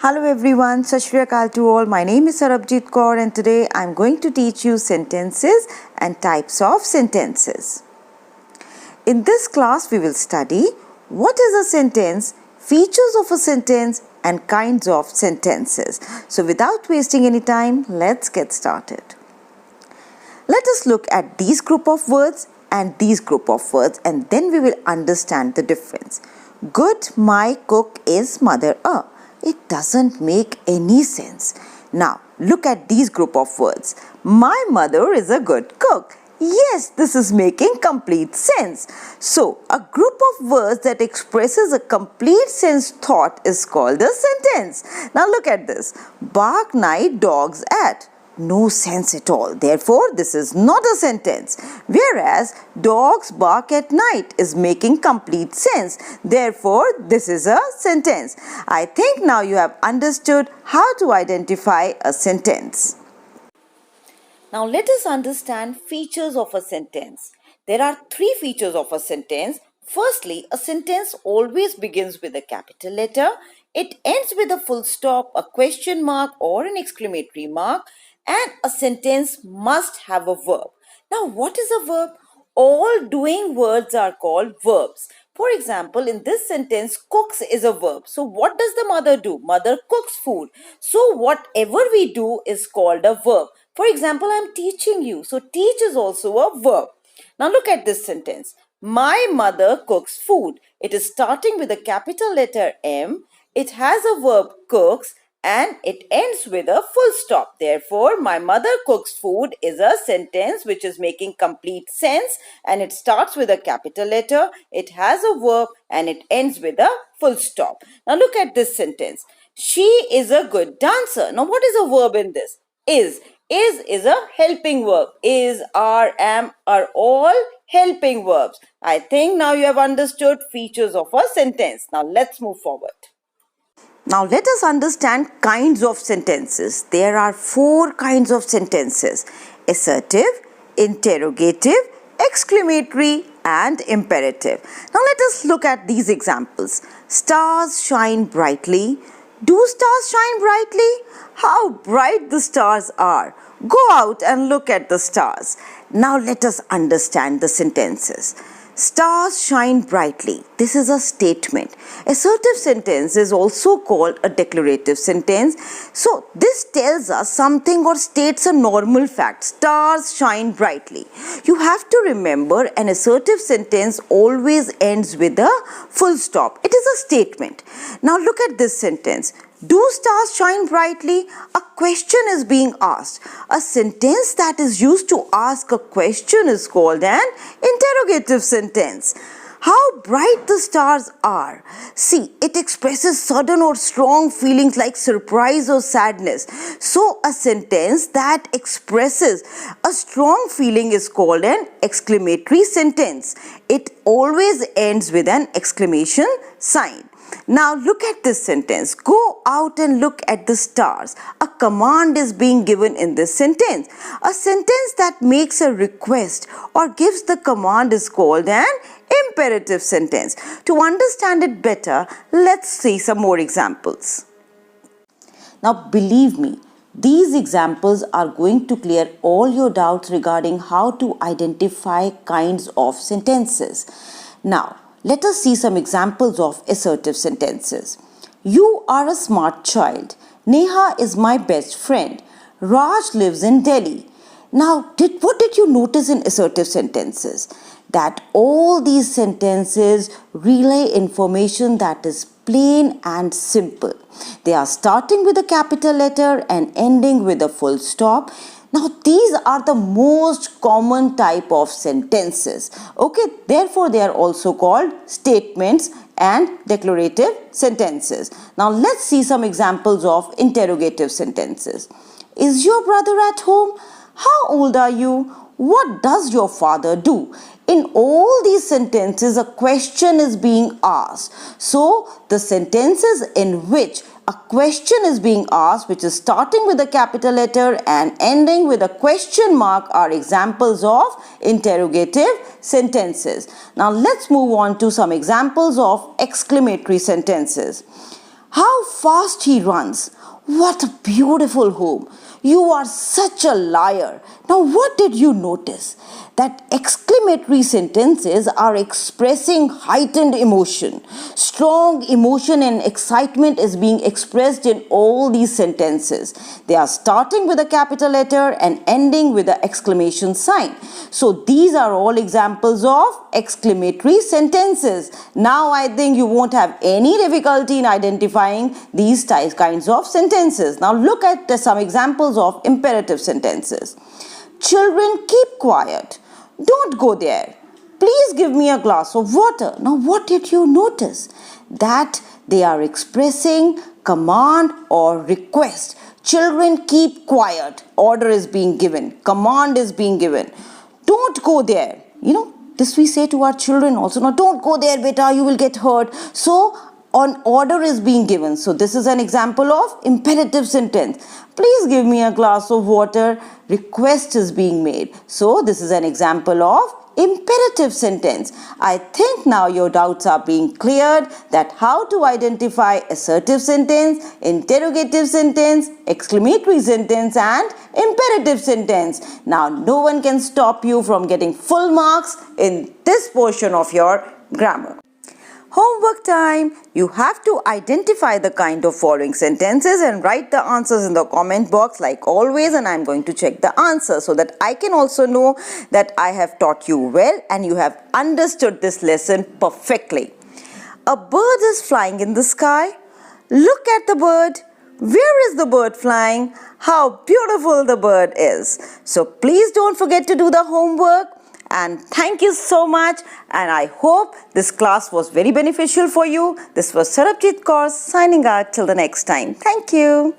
Hello everyone, Sat Shri Akal to all. My name is Sarabjit Kaur and today I am going to teach you sentences and types of sentences. In this class we will study what is a sentence, features of a sentence and kinds of sentences. So without wasting any time, let's get started. Let us look at these group of words and these group of words and then we will understand the difference. Good, my cook is mother a. It doesn't make any sense. Now, look at these group of words. My mother is a good cook. Yes, this is making complete sense. So, a group of words that expresses a complete sense thought is called a sentence. Now, look at this. Bark night dogs at. No sense at all. Therefore, this is not a sentence. Whereas, dogs bark at night is making complete sense. Therefore, this is a sentence. I think now you have understood how to identify a sentence. Now, let us understand features of a sentence. There are three features of a sentence. Firstly, a sentence always begins with a capital letter. It ends with a full stop, a question mark or an exclamatory mark. And a sentence must have a verb. Now, what is a verb? All doing words are called verbs. For example, in this sentence, cooks is a verb. So, what does the mother do? Mother cooks food. So, whatever we do is called a verb. For example, I am teaching you. So, teach is also a verb. Now, look at this sentence. My mother cooks food. It is starting with a capital letter M. It has a verb cooks and it ends with a full stop. Therefore, my mother cooks food is a sentence which is making complete sense and it starts with a capital letter, it has a verb and it ends with a full stop. Now look at this sentence. She is a good dancer. Now what is a verb in this? Is a helping verb. Is, are, am are all helping verbs. I think now you have understood features of a sentence. Now let's move forward. Now let us understand kinds of sentences. There are four kinds of sentences: assertive, interrogative, exclamatory and imperative. Now let us look at these examples. Stars shine brightly. Do stars shine brightly? How bright the stars are. Go out and look at the stars. Now let us understand the sentences. Stars shine brightly. This is a statement. Assertive sentence is also called a declarative sentence. So, this tells us something or states a normal fact. Stars shine brightly. You have to remember an assertive sentence always ends with a full stop. It is a statement. Now, look at this sentence. Do stars shine brightly? A question is being asked. A sentence that is used to ask a question is called an interrogative sentence. How bright the stars are. See, it expresses sudden or strong feelings like surprise or sadness. So, a sentence that expresses a strong feeling is called an exclamatory sentence. It always ends with an exclamation sign. Now look at this sentence. Go out and look at the stars. A command is being given in this sentence. A sentence that makes a request or gives the command is called an imperative sentence. To understand it better, let's see some more examples. Now believe me, these examples are going to clear all your doubts regarding how to identify kinds of sentences. Now, let us see some examples of assertive sentences. You are a smart child. Neha is my best friend. Raj lives in Delhi. Now, what did you notice in assertive sentences? That all these sentences relay information that is plain and simple. They are starting with a capital letter and ending with a full stop. Now, these are the most common type of sentences. Okay, therefore, they are also called statements and declarative sentences. Now, let's see some examples of interrogative sentences. Is your brother at home? How old are you? What does your father do? In all these sentences, a question is being asked. So, the sentences in which a question is being asked, which is starting with a capital letter and ending with a question mark, are examples of interrogative sentences. Now, let's move on to some examples of exclamatory sentences. How fast he runs. What a beautiful home. You are such a liar. Now, what did you notice? That exclamatory sentences are expressing heightened emotion. Strong emotion and excitement is being expressed in all these sentences. They are starting with a capital letter and ending with an exclamation sign. So these are all examples of exclamatory sentences. Now I think you won't have any difficulty in identifying these kinds of sentences. Now look at some examples of imperative sentences. Children, keep quiet. Don't go there. Please give me a glass of water. Now what did you notice? That they are expressing command or request. Children, keep quiet. Order is being given. Command is being given. Don't go there. This we say to our children also. Now don't go there, beta, you will get hurt. So an order is being given. So this is an example of imperative sentence. Please give me a glass of water. Request is being made. So this is an example of imperative sentence. I think now your doubts are being cleared that how to identify assertive sentence, interrogative sentence, exclamatory sentence and imperative sentence. Now no one can stop you from getting full marks in this portion of your grammar. Homework time. You have to identify the kind of following sentences and write the answers in the comment box like always, and I'm going to check the answer so that I can also know that I have taught you well and you have understood this lesson perfectly. A bird is flying in the sky. Look at the bird. Where is the bird flying? How beautiful the bird is. So please don't forget to do the homework. And thank you so much, and I hope this class was very beneficial for you. This was Sarabjit Kaur signing out till the next time. Thank you.